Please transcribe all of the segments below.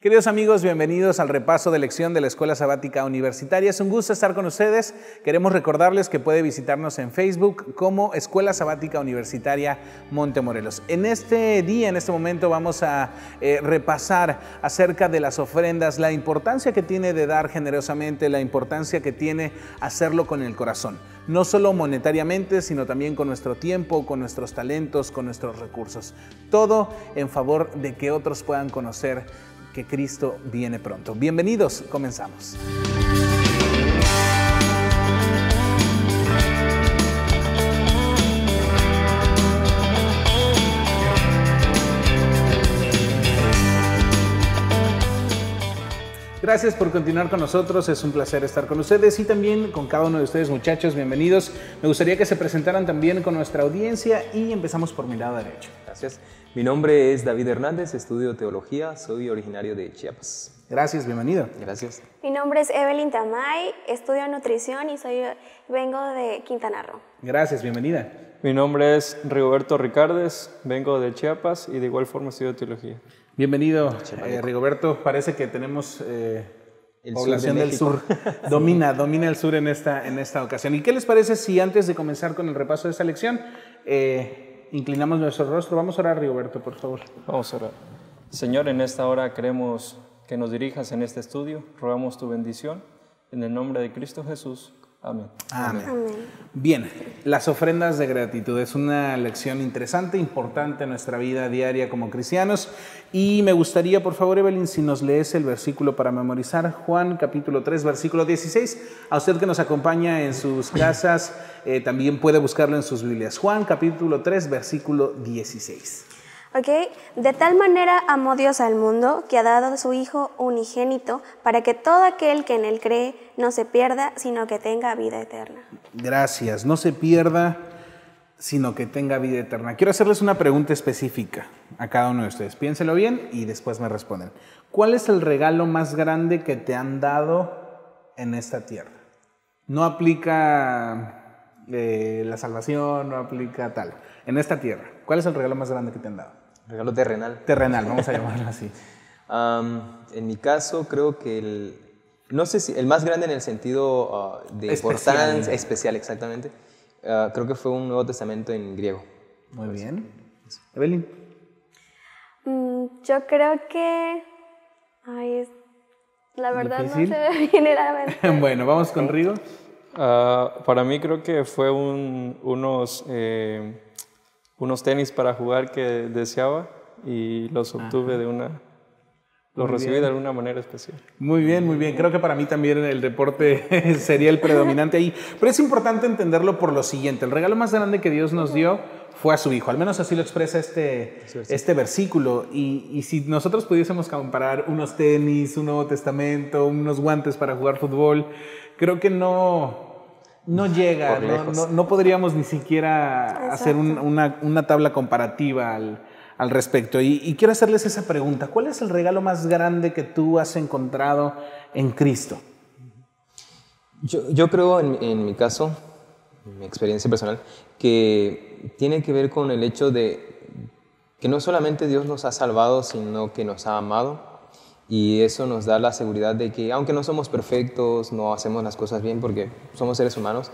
Queridos amigos, bienvenidos al repaso de lección de la Escuela Sabática Universitaria. Es un gusto estar con ustedes. Queremos recordarles que puede visitarnos en Facebook como Escuela Sabática Universitaria Montemorelos. En este día, en este momento, vamos a repasar acerca de las ofrendas, la importancia que tiene de dar generosamente, la importancia que tiene hacerlo con el corazón. No solo monetariamente, sino también con nuestro tiempo, con nuestros talentos, con nuestros recursos. Todo en favor de que otros puedan conocer que Cristo viene pronto. Bienvenidos, comenzamos. Gracias por continuar con nosotros, es un placer estar con ustedes y también con cada uno de ustedes, muchachos, bienvenidos. Me gustaría que se presentaran también con nuestra audiencia y empezamos por mi lado derecho. Gracias. Mi nombre es David Hernández, estudio teología, soy originario de Chiapas. Gracias, bienvenido. Gracias. Mi nombre es Evelyn Tamay, estudio nutrición y vengo de Quintana Roo. Gracias, bienvenida. Mi nombre es Rigoberto Ricardes, vengo de Chiapas y de igual forma estudio teología. Bienvenido, Rigoberto. Parece que tenemos población del sur. Domina el sur en esta ocasión. ¿Y qué les parece si antes de comenzar con el repaso de esta lección, inclinamos nuestro rostro? Vamos a orar, Rigoberto, por favor. Vamos a orar. Señor, en esta hora queremos que nos dirijas en este estudio. Rogamos tu bendición. En el nombre de Cristo Jesús. Amén. Amén. Amén. Bien, las ofrendas de gratitud es una lección interesante, importante en nuestra vida diaria como cristianos. Y me gustaría, por favor, Evelyn, si nos lees el versículo para memorizar, Juan capítulo 3, versículo 16. A usted que nos acompaña en sus casas, también puede buscarlo en sus Biblias. Juan capítulo 3, versículo 16. De tal manera amó Dios al mundo que ha dado a su Hijo unigénito para que todo aquel que en él cree no se pierda, sino que tenga vida eterna. Gracias, no se pierda, sino que tenga vida eterna. Quiero hacerles una pregunta específica a cada uno de ustedes. Piénselo bien y después me responden. ¿Cuál es el regalo más grande que te han dado en esta tierra? No aplica la salvación, no aplica tal. En esta tierra, ¿cuál es el regalo más grande que te han dado? Regalo terrenal. Terrenal, vamos a llamarlo así. En mi caso, creo que no sé si el más grande en el sentido de importancia, especial, exactamente. Creo que fue un Nuevo Testamento en griego. Muy bien. Evelyn. Yo creo que... la verdad ¿difícil? No se me viene a la mente. Bueno, vamos con Rigo. Para mí creo que fue unos tenis para jugar que deseaba y los obtuve los recibí de alguna manera especial. Muy bien, muy bien. Creo que para mí también el deporte sería el predominante ahí. Pero es importante entenderlo por lo siguiente. El regalo más grande que Dios nos dio fue a su Hijo. Al menos así lo expresa este versículo. Y si nosotros pudiésemos comparar unos tenis, un Nuevo Testamento, unos guantes para jugar fútbol, creo que no llega, no podríamos ni siquiera hacer una tabla comparativa al respecto. Y quiero hacerles esa pregunta. ¿Cuál es el regalo más grande que tú has encontrado en Cristo? Yo creo, en mi caso, en mi experiencia personal, que tiene que ver con el hecho de que no solamente Dios nos ha salvado, sino que nos ha amado. Y eso nos da la seguridad de que, aunque no somos perfectos, no hacemos las cosas bien porque somos seres humanos,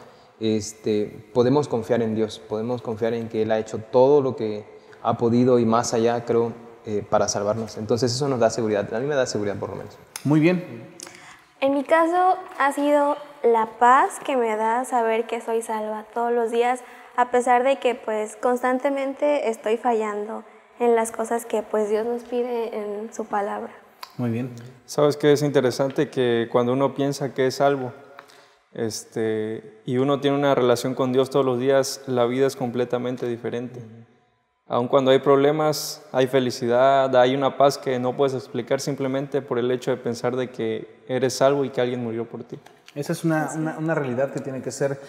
podemos confiar en Dios, podemos confiar en que Él ha hecho todo lo que ha podido y más allá, creo, para salvarnos. Entonces eso nos da seguridad, a mí me da seguridad por lo menos. Muy bien. En mi caso ha sido la paz que me da saber que soy salva todos los días, a pesar de que pues constantemente estoy fallando en las cosas que pues Dios nos pide en su palabra. Muy bien. ¿Sabes qué es interesante? Que cuando uno piensa que es salvo y uno tiene una relación con Dios todos los días, la vida es completamente diferente. Aun cuando hay problemas, hay felicidad, hay una paz que no puedes explicar simplemente por el hecho de pensar de que eres salvo y que alguien murió por ti. Esa es una realidad que tiene que ser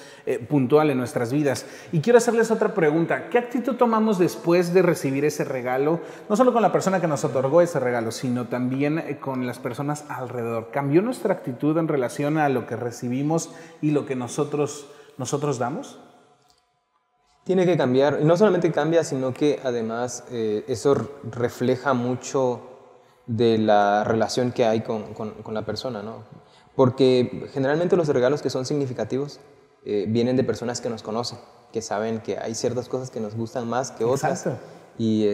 puntual en nuestras vidas. Y quiero hacerles otra pregunta. ¿Qué actitud tomamos después de recibir ese regalo? No solo con la persona que nos otorgó ese regalo, sino también con las personas alrededor. ¿Cambió nuestra actitud en relación a lo que recibimos y lo que nosotros damos? Tiene que cambiar. Y no solamente cambia, sino que además eso refleja mucho de la relación que hay con la persona, ¿no? Porque generalmente los regalos que son significativos vienen de personas que nos conocen, que saben que hay ciertas cosas que nos gustan más que otras. Exacto. Y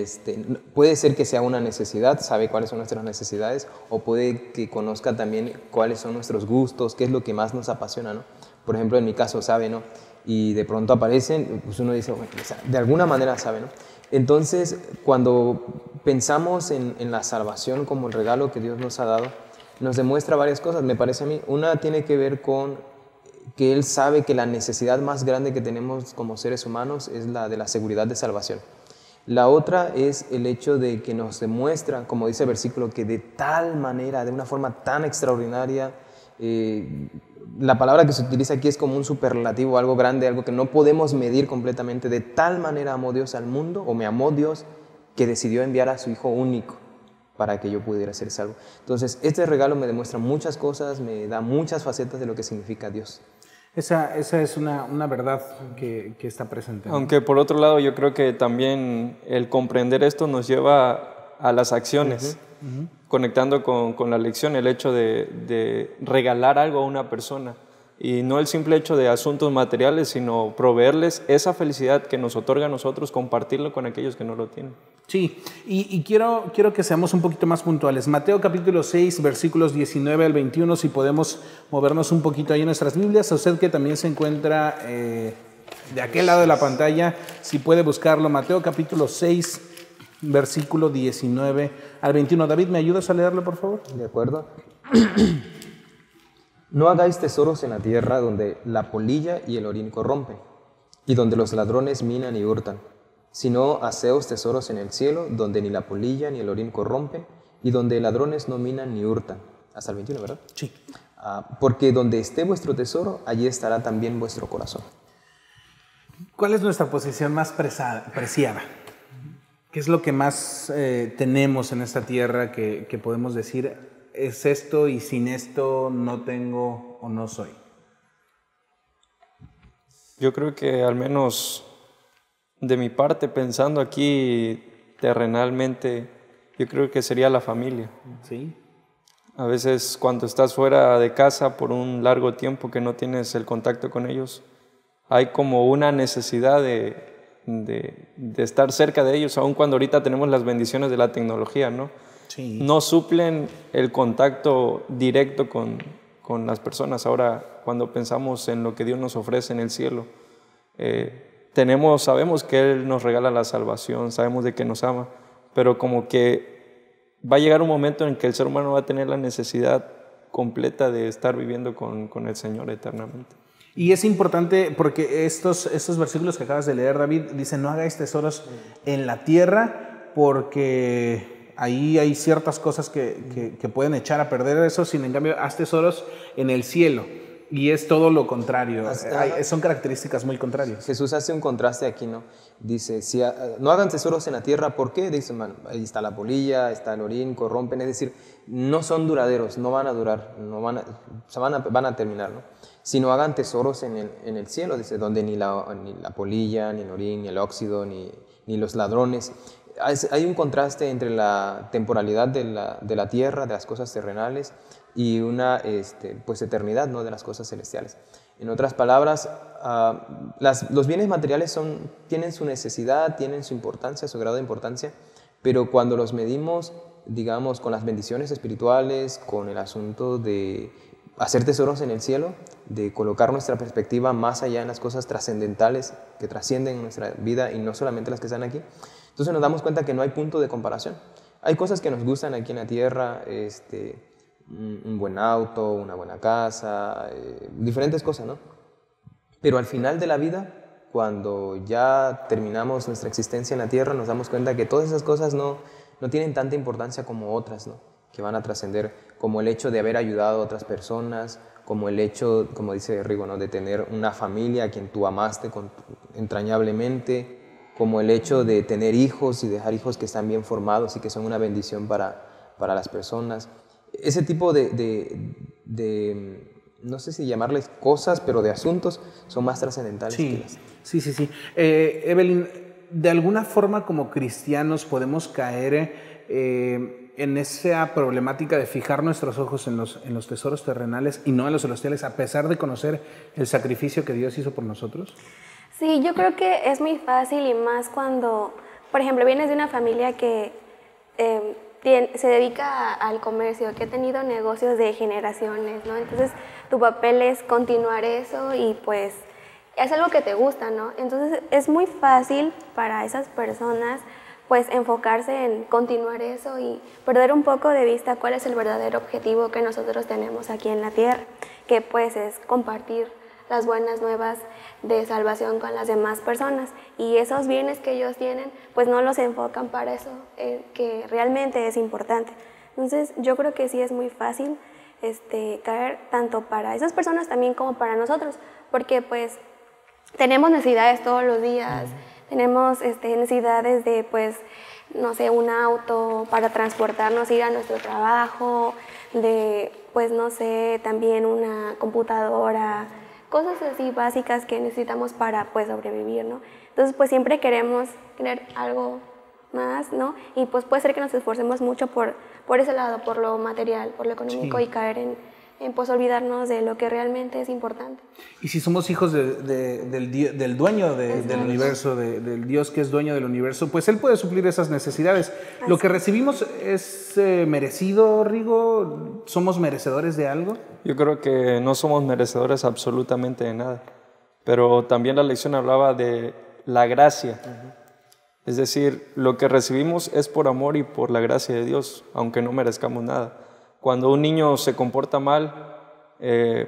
puede ser que sea una necesidad, sabe cuáles son nuestras necesidades, o puede que conozca también cuáles son nuestros gustos, qué es lo que más nos apasiona, ¿no? Por ejemplo, en mi caso, sabe, ¿no? Y de pronto aparecen, pues uno dice, bueno, de alguna manera sabe, ¿no? Entonces, cuando pensamos en la salvación como el regalo que Dios nos ha dado, nos demuestra varias cosas, me parece a mí. Una tiene que ver con que Él sabe que la necesidad más grande que tenemos como seres humanos es la de la seguridad de salvación. La otra es el hecho de que nos demuestra, como dice el versículo, que de tal manera, de una forma tan extraordinaria, la palabra que se utiliza aquí es como un superlativo, algo grande, algo que no podemos medir completamente. De tal manera amó Dios al mundo, o me amó Dios, que decidió enviar a su Hijo único para que yo pudiera ser salvo. Entonces, este regalo me demuestra muchas cosas, me da muchas facetas de lo que significa Dios. Esa es una verdad que está presente, ¿no? Aunque por otro lado yo creo que también el comprender esto nos lleva a las acciones, conectando con la lección, el hecho de regalar algo a una persona. Y no el simple hecho de asuntos materiales, sino proveerles esa felicidad que nos otorga a nosotros, compartirlo con aquellos que no lo tienen. Sí, y quiero que seamos un poquito más puntuales. Mateo capítulo 6, versículos 19 al 21, si podemos movernos un poquito ahí en nuestras Biblias. A usted que también se encuentra de aquel lado de la pantalla, si puede buscarlo. Mateo capítulo 6, versículo 19 al 21. David, ¿me ayudas a leerlo, por favor? ¿De acuerdo? No hagáis tesoros en la tierra donde la polilla y el orín corrompen, y donde los ladrones minan y hurtan, sino haceos tesoros en el cielo, donde ni la polilla ni el orín corrompen, y donde ladrones no minan ni hurtan. Hasta el 21, ¿verdad? Sí. Porque donde esté vuestro tesoro, allí estará también vuestro corazón. ¿Cuál es nuestra posición más preciada? ¿Qué es lo que más tenemos en esta tierra que podemos decir, es esto y sin esto no tengo o no soy? Yo creo que al menos de mi parte, pensando aquí terrenalmente, yo creo que sería la familia. Sí. A veces cuando estás fuera de casa por un largo tiempo que no tienes el contacto con ellos, hay como una necesidad de estar cerca de ellos, aun cuando ahorita tenemos las bendiciones de la tecnología, ¿no? Sí. No suplen el contacto directo con las personas. Ahora, cuando pensamos en lo que Dios nos ofrece en el cielo, sabemos que Él nos regala la salvación, sabemos de que nos ama, pero como que va a llegar un momento en que el ser humano va a tener la necesidad completa de estar viviendo con el Señor eternamente. Y es importante porque estos versículos que acabas de leer, David, dicen no hagáis tesoros en la tierra porque ahí hay ciertas cosas que pueden echar a perder eso, sin en cambio haz tesoros en el cielo. Y es todo lo contrario, son características muy contrarias. Jesús hace un contraste aquí, ¿no? Dice, no hagan tesoros en la tierra, ¿por qué? Dice, ahí está la polilla, está el orín, corrompen, es decir, no son duraderos, no van a durar, van a terminar, ¿no? Sino hagan tesoros en el cielo, dice, donde ni la polilla, ni el orín, ni el óxido, ni los ladrones. Hay un contraste entre la temporalidad de la tierra, de las cosas terrenales, y una pues eternidad, ¿no? De las cosas celestiales. En otras palabras, los bienes materiales tienen su necesidad, tienen su importancia, su grado de importancia, pero cuando los medimos, digamos, con las bendiciones espirituales, con el asunto de hacer tesoros en el cielo, de colocar nuestra perspectiva más allá en las cosas trascendentales que trascienden nuestra vida y no solamente las que están aquí, entonces nos damos cuenta que no hay punto de comparación. Hay cosas que nos gustan aquí en la tierra, un buen auto, una buena casa, diferentes cosas, ¿no? Pero al final de la vida, cuando ya terminamos nuestra existencia en la tierra, nos damos cuenta que todas esas cosas no tienen tanta importancia como otras, ¿no? Que van a trascender, como el hecho de haber ayudado a otras personas, como el hecho, como dice Rigo, ¿no? De tener una familia a quien tú amaste entrañablemente, como el hecho de tener hijos y dejar hijos que están bien formados y que son una bendición para las personas. Ese tipo de no sé si llamarles cosas, pero de asuntos, son más trascendentales. Sí. Evelyn, de alguna forma como cristianos podemos caer en en esa problemática de fijar nuestros ojos en los tesoros terrenales y no en los celestiales, a pesar de conocer el sacrificio que Dios hizo por nosotros? Sí, yo creo que es muy fácil, y más cuando, por ejemplo, vienes de una familia que se dedica al comercio, que ha tenido negocios de generaciones, ¿no? Entonces, tu papel es continuar eso y pues es algo que te gusta, ¿no? Entonces, es muy fácil para esas personas pues enfocarse en continuar eso y perder un poco de vista cuál es el verdadero objetivo que nosotros tenemos aquí en la tierra, que pues es compartir las buenas nuevas de salvación con las demás personas, y esos bienes que ellos tienen pues no los enfocan para eso, que realmente es importante. Entonces yo creo que sí es muy fácil caer tanto para esas personas también como para nosotros, porque pues tenemos necesidades todos los días. Tenemos necesidades de, pues, no sé, un auto para transportarnos, ir a nuestro trabajo, de, pues, no sé, también una computadora, cosas así básicas que necesitamos para, pues, sobrevivir, ¿no? Entonces, pues, siempre queremos tener algo más, ¿no? Y, pues, puede ser que nos esforcemos mucho por ese lado, por lo material, por lo económico, sí, y caer en pues olvidarnos de lo que realmente es importante. Y si somos hijos del dueño del universo, del Dios que es dueño del universo, pues Él puede suplir esas necesidades. Así. ¿Lo que recibimos es merecido, Rigo? ¿Somos merecedores de algo? Yo creo que no somos merecedores absolutamente de nada, pero también la lección hablaba de la gracia. Es decir, lo que recibimos es por amor y por la gracia de Dios, aunque no merezcamos nada. Cuando un niño se comporta mal,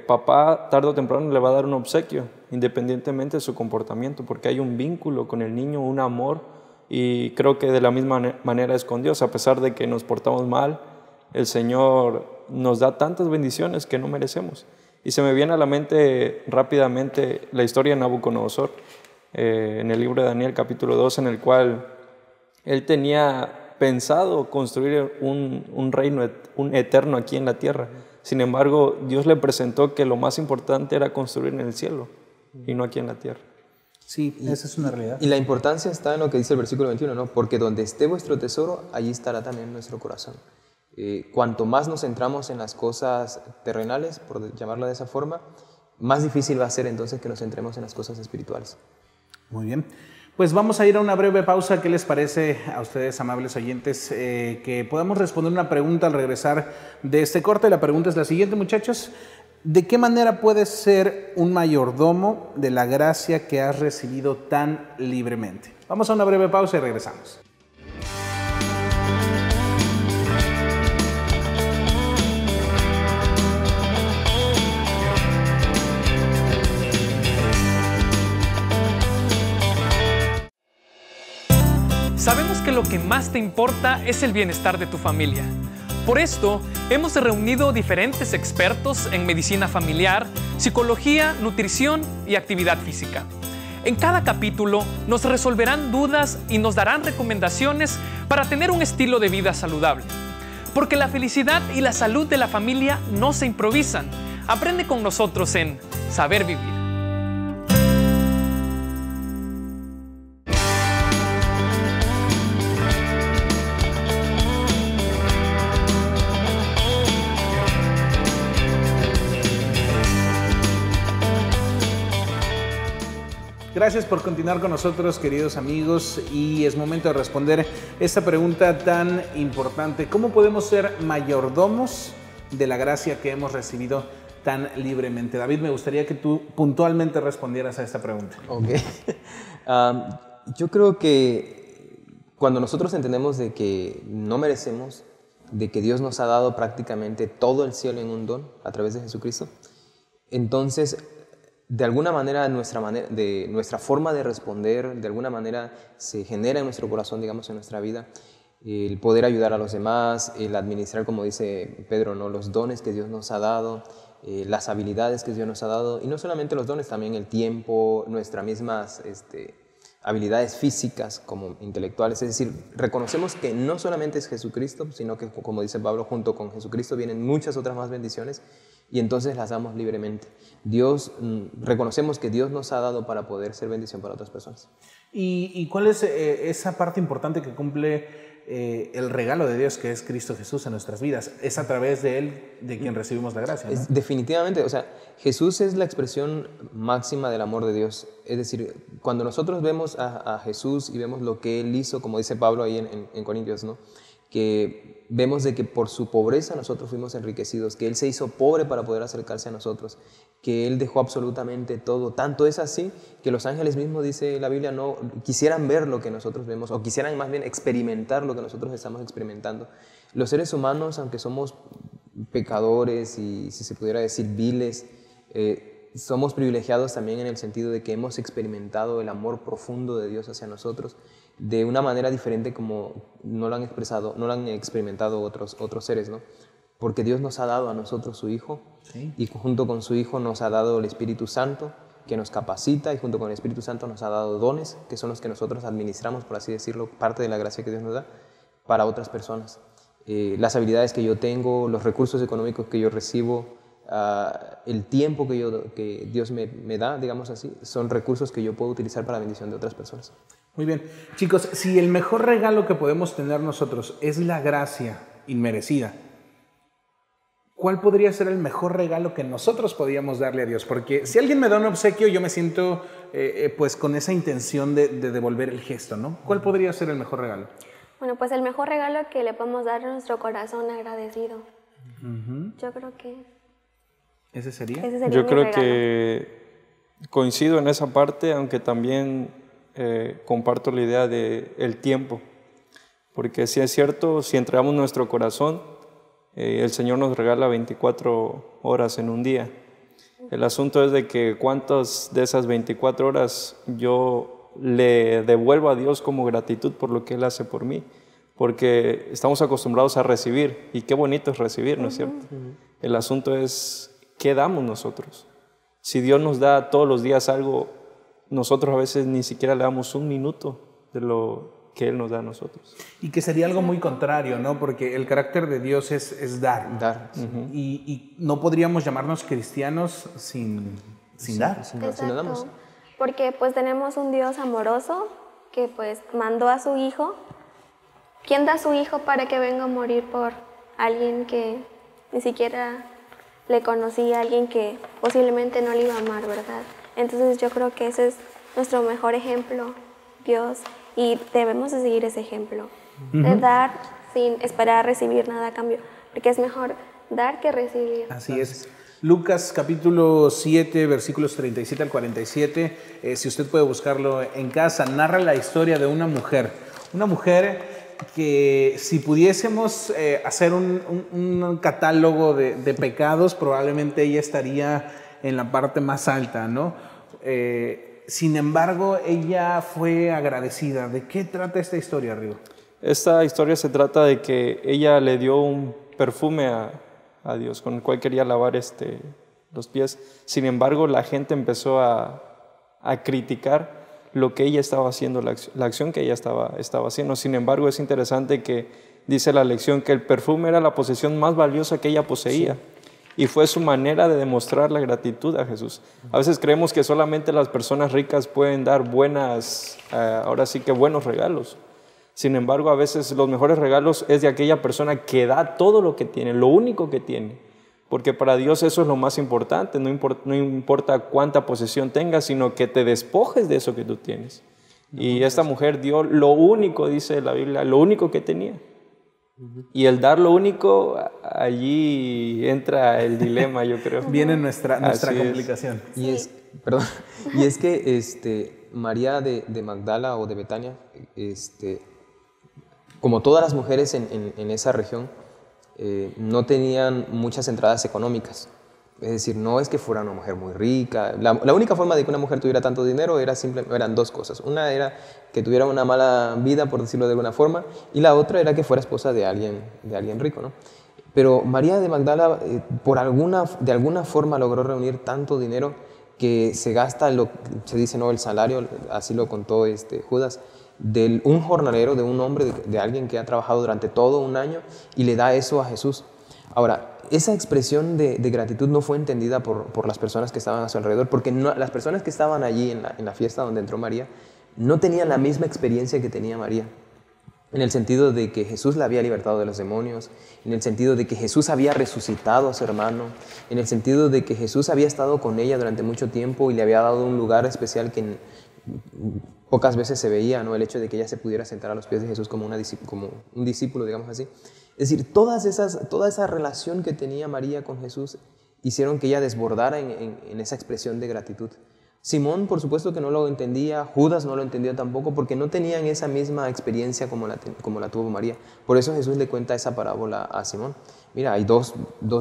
papá tarde o temprano le va a dar un obsequio, independientemente de su comportamiento, porque hay un vínculo con el niño, un amor, y creo que de la misma manera es con Dios. A pesar de que nos portamos mal, el Señor nos da tantas bendiciones que no merecemos. Y se me viene a la mente rápidamente la historia de Nabucodonosor, en el libro de Daniel capítulo 2, en el cual él tenía pensado construir un reino eterno aquí en la tierra. Sin embargo, Dios le presentó que lo más importante era construir en el cielo y no aquí en la tierra. Sí, esa es una realidad. Y la importancia está en lo que dice el versículo 21, ¿no? Porque donde esté vuestro tesoro, allí estará también nuestro corazón. Cuanto más nos centramos en las cosas terrenales, por llamarlo de esa forma, más difícil va a ser entonces que nos centremos en las cosas espirituales. Muy bien. Pues vamos a ir a una breve pausa. ¿Qué les parece a ustedes, amables oyentes, que podamos responder una pregunta al regresar de este corte? La pregunta es la siguiente, muchachos. ¿De qué manera puedes ser un mayordomo de la gracia que has recibido tan libremente? Vamos a una breve pausa y regresamos. Sabemos que lo que más te importa es el bienestar de tu familia. Por esto, hemos reunido diferentes expertos en medicina familiar, psicología, nutrición y actividad física. En cada capítulo nos resolverán dudas y nos darán recomendaciones para tener un estilo de vida saludable. Porque la felicidad y la salud de la familia no se improvisan. Aprende con nosotros en Saber Vivir. Gracias por continuar con nosotros, queridos amigos, y es momento de responder esta pregunta tan importante. ¿Cómo podemos ser mayordomos de la gracia que hemos recibido tan libremente? David, me gustaría que tú puntualmente respondieras a esta pregunta. Ok. Yo creo que cuando nosotros entendemos de que no merecemos, de que Dios nos ha dado prácticamente todo el cielo en un don a través de Jesucristo, entonces de alguna manera nuestra forma de responder, de alguna manera se genera en nuestro corazón, digamos, en nuestra vida, el poder ayudar a los demás, el administrar, como dice Pedro, ¿no?, los dones que Dios nos ha dado, las habilidades que Dios nos ha dado, y no solamente los dones, también el tiempo, nuestras mismas habilidades físicas como intelectuales. Es decir, reconocemos que no solamente es Jesucristo, sino que, como dice Pablo, junto con Jesucristo vienen muchas otras más bendiciones, y entonces las damos libremente. Reconocemos que Dios nos ha dado para poder ser bendición para otras personas. ¿Y cuál es esa parte importante que cumple el regalo de Dios que es Cristo Jesús en nuestras vidas. Es a través de Él de quien recibimos la gracia, ¿no? Definitivamente, o sea, Jesús es la expresión máxima del amor de Dios. Es decir, cuando nosotros vemos a Jesús y vemos lo que Él hizo, como dice Pablo ahí en Corintios, ¿no? Que vemos de que por su pobreza nosotros fuimos enriquecidos, que Él se hizo pobre para poder acercarse a nosotros, que Él dejó absolutamente todo. Tanto es así que los ángeles mismos, dice la Biblia, no quisieran ver lo que nosotros vemos, o quisieran más bien experimentar lo que nosotros estamos experimentando. Los seres humanos, aunque somos pecadores y, si se pudiera decir, viles, somos privilegiados también en el sentido de que hemos experimentado el amor profundo de Dios hacia nosotros de una manera diferente como no lo han expresado, no lo han experimentado otros seres, ¿no? Porque Dios nos ha dado a nosotros su Hijo, sí, y junto con su Hijo nos ha dado el Espíritu Santo, que nos capacita, y junto con el Espíritu Santo nos ha dado dones, que son los que nosotros administramos, por así decirlo, parte de la gracia que Dios nos da para otras personas. Las habilidades que yo tengo, los recursos económicos que yo recibo, el tiempo que Dios me da, digamos así, son recursos que yo puedo utilizar para la bendición de otras personas. Muy bien. Chicos, si el mejor regalo que podemos tener nosotros es la gracia inmerecida, ¿cuál podría ser el mejor regalo que nosotros podríamos darle a Dios? Porque si alguien me da un obsequio, yo me siento pues con esa intención de devolver el gesto, ¿no? ¿Cuál podría ser el mejor regalo? Bueno, pues el mejor regalo que le podemos dar a nuestro corazón agradecido. Yo creo que... ¿Ese sería? Yo creo que coincido en esa parte, aunque también comparto la idea del tiempo. Porque si es cierto, si entregamos nuestro corazón, el Señor nos regala 24 horas en un día. El asunto es de que cuántas de esas 24 horas yo le devuelvo a Dios como gratitud por lo que Él hace por mí. Porque estamos acostumbrados a recibir, y qué bonito es recibir, ¿no es cierto? El asunto es, ¿qué damos nosotros? Si Dios nos da todos los días algo, nosotros a veces ni siquiera le damos un minuto de lo que Él nos da a nosotros. Y que sería algo muy contrario, ¿no? Porque el carácter de Dios es dar. Dar. Y no podríamos llamarnos cristianos sin dar. Si no damos. Porque pues tenemos un Dios amoroso que pues mandó a su Hijo. ¿Quién da a su Hijo para que venga a morir por alguien que ni siquiera le conocía, alguien que posiblemente no le iba a amar, verdad? Entonces yo creo que ese es nuestro mejor ejemplo, Dios, y debemos de seguir ese ejemplo, de dar sin esperar recibir nada a cambio, porque es mejor dar que recibir. Así es. Lucas capítulo 7, versículos 37 al 47, si usted puede buscarlo en casa, narra la historia de una mujer que si pudiésemos hacer un catálogo de pecados, probablemente ella estaría en la parte más alta, ¿no? Sin embargo, ella fue agradecida. ¿De qué trata esta historia, Rigo? Esta historia se trata de que ella le dio un perfume a Dios, con el cual quería lavar los pies. Sin embargo, la gente empezó a criticar lo que ella estaba haciendo, la acción que ella estaba haciendo. Sin embargo, es interesante que dice la lección que el perfume era la posesión más valiosa que ella poseía. Sí. Y fue su manera de demostrar la gratitud a Jesús. A veces creemos que solamente las personas ricas pueden dar buenos regalos. Sin embargo, a veces los mejores regalos es de aquella persona que da todo lo que tiene, lo único que tiene. Porque para Dios eso es lo más importante, no importa cuánta posesión tengas, sino que te despojes de eso que tú tienes. Y esta mujer dio lo único, dice la Biblia, lo único que tenía. Y el dar lo único, allí entra el dilema, yo creo. Viene nuestra complicación. Y es que María de Magdala o de Betania, como todas las mujeres en esa región, no tenían muchas entradas económicas. Es decir, no es que fuera una mujer muy rica. La única forma de que una mujer tuviera tanto dinero eran dos cosas. Una era que tuviera una mala vida, por decirlo de alguna forma, y la otra era que fuera esposa de alguien rico, ¿no? Pero María de Magdala, de alguna forma logró reunir tanto dinero que se gasta, se dice, no, el salario, así lo contó Judas, de un jornalero, de un hombre, de alguien que ha trabajado durante todo un año, y le da eso a Jesús. Ahora, esa expresión de gratitud no fue entendida por las personas que estaban a su alrededor, porque las personas que estaban allí en la fiesta donde entró María no tenían la misma experiencia que tenía María. en el sentido de que Jesús la había libertado de los demonios, en el sentido de que Jesús había resucitado a su hermano, en el sentido de que Jesús había estado con ella durante mucho tiempo y le había dado un lugar especial que pocas veces se veía, ¿no? El hecho de que ella se pudiera sentar a los pies de Jesús como un discípulo, digamos así. Es decir, toda esa relación que tenía María con Jesús hicieron que ella desbordara en esa expresión de gratitud. Simón, por supuesto que no lo entendía, Judas no lo entendía tampoco, porque no tenían esa misma experiencia como la tuvo María. Por eso Jesús le cuenta esa parábola a Simón. Mira, hay dos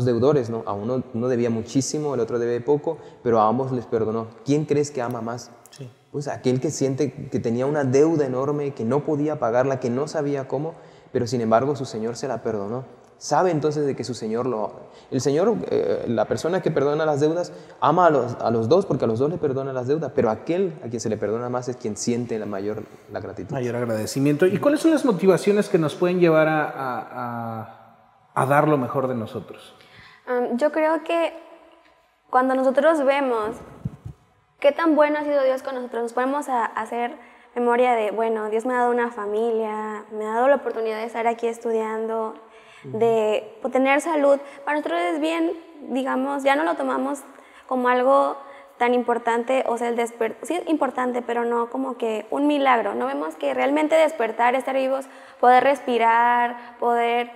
deudores, ¿no? A uno debía muchísimo, el otro debe poco, pero a ambos les perdonó. ¿Quién crees que ama más? Sí. Pues aquel que siente que tenía una deuda enorme, que no podía pagarla, que no sabía cómo, pero sin embargo su Señor se la perdonó. Sabe entonces de que su Señor el Señor, la persona que perdona las deudas, ama a los dos porque a los dos le perdona las deudas, pero aquel a quien se le perdona más es quien siente la gratitud. Mayor agradecimiento. ¿Y cuáles son las motivaciones que nos pueden llevar a dar lo mejor de nosotros? Yo creo que cuando nosotros vemos qué tan bueno ha sido Dios con nosotros, nos ponemos a hacer memoria de, bueno, Dios me ha dado una familia, me ha dado la oportunidad de estar aquí estudiando, de tener salud. Para nosotros es bien, digamos, ya no lo tomamos como algo tan importante, o sea, el despertar, sí es importante, pero no como que un milagro. No vemos que realmente despertar, estar vivos, poder respirar, poder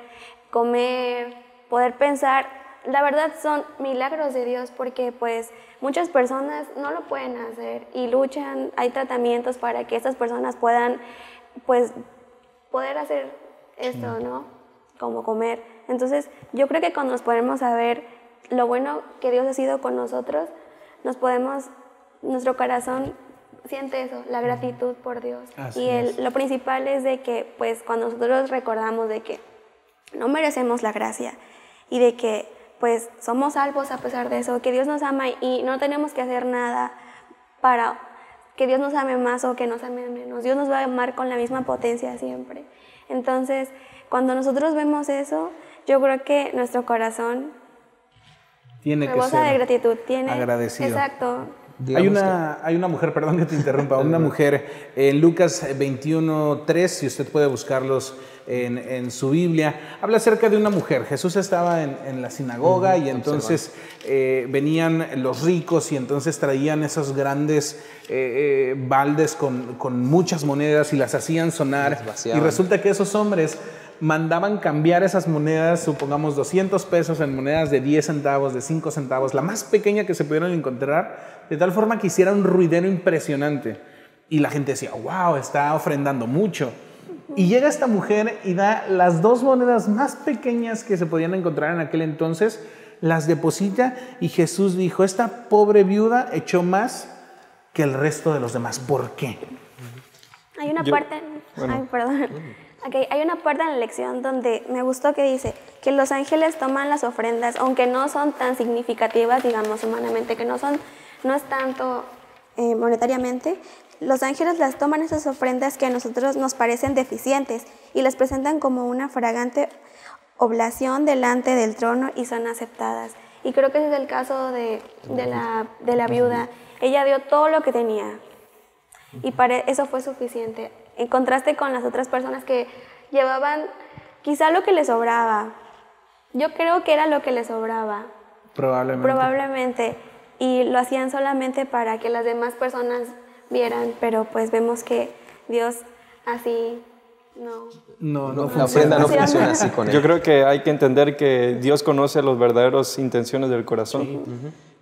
comer, poder pensar, la verdad son milagros de Dios, porque pues muchas personas no lo pueden hacer y luchan, hay tratamientos para que estas personas puedan pues poder hacer esto, ¿no? Como comer. Entonces yo creo que cuando nos ponemos a ver lo bueno que Dios ha sido con nosotros, nuestro corazón siente eso, la gratitud por Dios. Lo principal es de que pues cuando nosotros recordamos de que no merecemos la gracia y de que pues somos salvos a pesar de eso, que Dios nos ama y no tenemos que hacer nada para que Dios nos ame más o que nos ame menos. Dios nos va a amar con la misma potencia siempre. Entonces, cuando nosotros vemos eso, yo creo que nuestro corazón tiene que rebosa ser de gratitud, agradecido. Exacto. Hay una mujer, perdón que te interrumpa, una mujer en Lucas 21:3, si usted puede buscarlos en su Biblia, habla acerca de una mujer. Jesús estaba en la sinagoga y entonces venían los ricos y entonces traían esos grandes baldes con muchas monedas y las hacían sonar. Y resulta que esos hombres mandaban cambiar esas monedas, supongamos 200 pesos en monedas de 10 centavos, de 5 centavos, la más pequeña que se pudieran encontrar, de tal forma que hiciera un ruidero impresionante. Y la gente decía, wow, está ofrendando mucho. Y llega esta mujer y da las 2 monedas más pequeñas que se podían encontrar en aquel entonces, las deposita y Jesús dijo, esta pobre viuda echó más que el resto de los demás. ¿Por qué? Hay una parte... Ay, perdón. Okay, hay una parte en la lección donde me gustó que dice que los ángeles toman las ofrendas, aunque no son tan significativas, digamos, humanamente, que no es tanto monetariamente, los ángeles las toman esas ofrendas que a nosotros nos parecen deficientes y las presentan como una fragante oblación delante del trono y son aceptadas. Y creo que ese es el caso de la viuda. Ella dio todo lo que tenía y eso fue suficiente. En contraste con las otras personas que llevaban quizá lo que les sobraba. Yo creo que era lo que les sobraba. Probablemente. Y lo hacían solamente para que las demás personas vieran, pero pues vemos que Dios así no la ofrenda no funciona así con él. Yo creo que hay que entender que Dios conoce las verdaderas intenciones del corazón.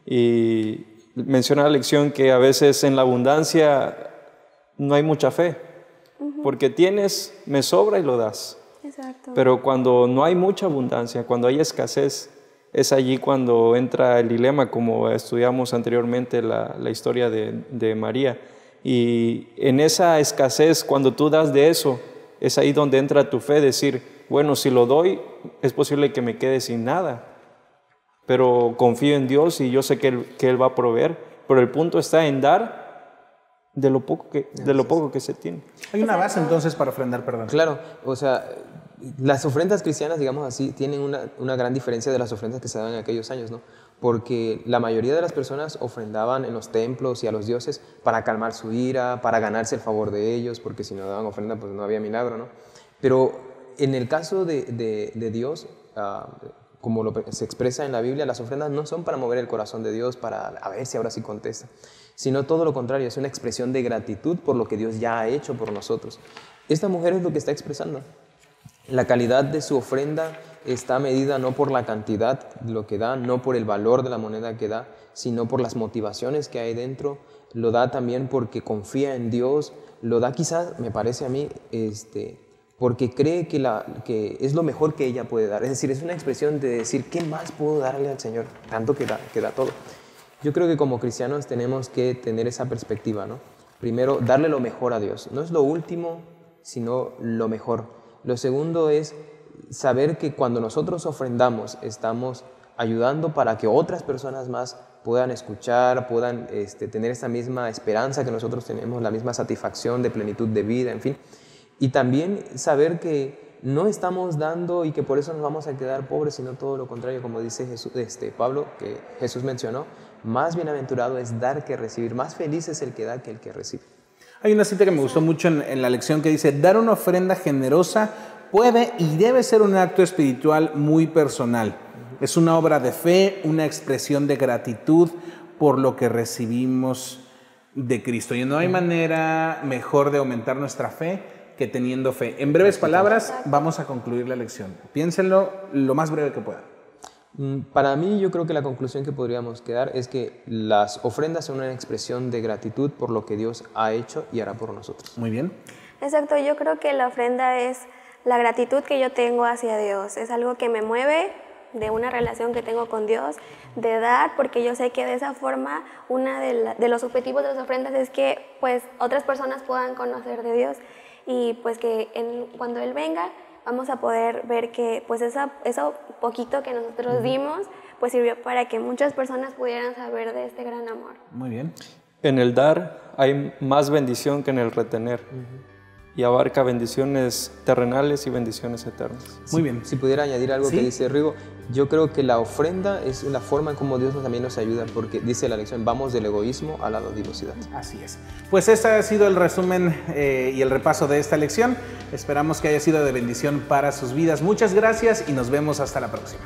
Sí. Y menciona la lección que a veces en la abundancia no hay mucha fe. Porque tienes, me sobra y lo das. Exacto. Pero cuando no hay mucha abundancia, cuando hay escasez, es allí cuando entra el dilema, como estudiamos anteriormente la historia de María. Y en esa escasez, cuando tú das de eso, es ahí donde entra tu fe, decir, bueno, si lo doy, es posible que me quede sin nada. Pero confío en Dios y yo sé que Él va a proveer. Pero el punto está en dar de lo poco que se tiene. Hay una base entonces para ofrendar, perdón. Claro, o sea, las ofrendas cristianas, digamos así, tienen una gran diferencia de las ofrendas que se daban en aquellos años, ¿no? Porque la mayoría de las personas ofrendaban en los templos y a los dioses para calmar su ira, para ganarse el favor de ellos, porque si no daban ofrenda, pues no había milagro, ¿no? Pero en el caso de Dios, como se expresa en la Biblia, las ofrendas no son para mover el corazón de Dios, para a ver si ahora sí contesta, sino todo lo contrario, es una expresión de gratitud por lo que Dios ya ha hecho por nosotros. Esta mujer es lo que está expresando. La calidad de su ofrenda está medida no por la cantidad de lo que da, no por el valor de la moneda que da, sino por las motivaciones que hay dentro. Lo da también porque confía en Dios, lo da quizás, me parece a mí, porque cree que es lo mejor que ella puede dar. Es decir, es una expresión de decir, ¿qué más puedo darle al Señor? Tanto que da todo. Yo creo que como cristianos tenemos que tener esa perspectiva, ¿no? Primero, darle lo mejor a Dios. No es lo último, sino lo mejor. Lo segundo es saber que cuando nosotros ofrendamos, estamos ayudando para que otras personas más puedan escuchar, puedan tener esa misma esperanza que nosotros tenemos, la misma satisfacción de plenitud de vida, en fin. Y también saber que no estamos dando y que por eso nos vamos a quedar pobres, sino todo lo contrario, como dice Pablo, que Jesús mencionó, más bienaventurado es dar que recibir, más feliz es el que da que el que recibe. Hay una cita que me gustó mucho en la lección que dice, dar una ofrenda generosa puede y debe ser un acto espiritual muy personal. Es una obra de fe, una expresión de gratitud por lo que recibimos de Cristo. Y no hay manera mejor de aumentar nuestra fe que teniendo fe. En breves palabras, vamos a concluir la lección. Piénsenlo lo más breve que puedan. Para mí, yo creo que la conclusión que podríamos quedar es que las ofrendas son una expresión de gratitud por lo que Dios ha hecho y hará por nosotros. Muy bien. Exacto, yo creo que la ofrenda es la gratitud que yo tengo hacia Dios. Es algo que me mueve de una relación que tengo con Dios, de dar, porque yo sé que de esa forma uno de los objetivos de las ofrendas es que pues otras personas puedan conocer de Dios y pues que cuando Él venga vamos a poder ver que pues eso poquito que nosotros dimos pues sirvió para que muchas personas pudieran saber de este gran amor. Muy bien. En el dar hay más bendición que en el retener. Y abarca bendiciones terrenales y bendiciones eternas. Muy bien. Si pudiera añadir algo ¿Sí? que dice Rigo, yo creo que la ofrenda es una forma en cómo Dios también nos ayuda, porque dice la lección, vamos del egoísmo a la dadivosidad. Así es. Pues este ha sido el resumen y el repaso de esta lección. Esperamos que haya sido de bendición para sus vidas. Muchas gracias y nos vemos hasta la próxima.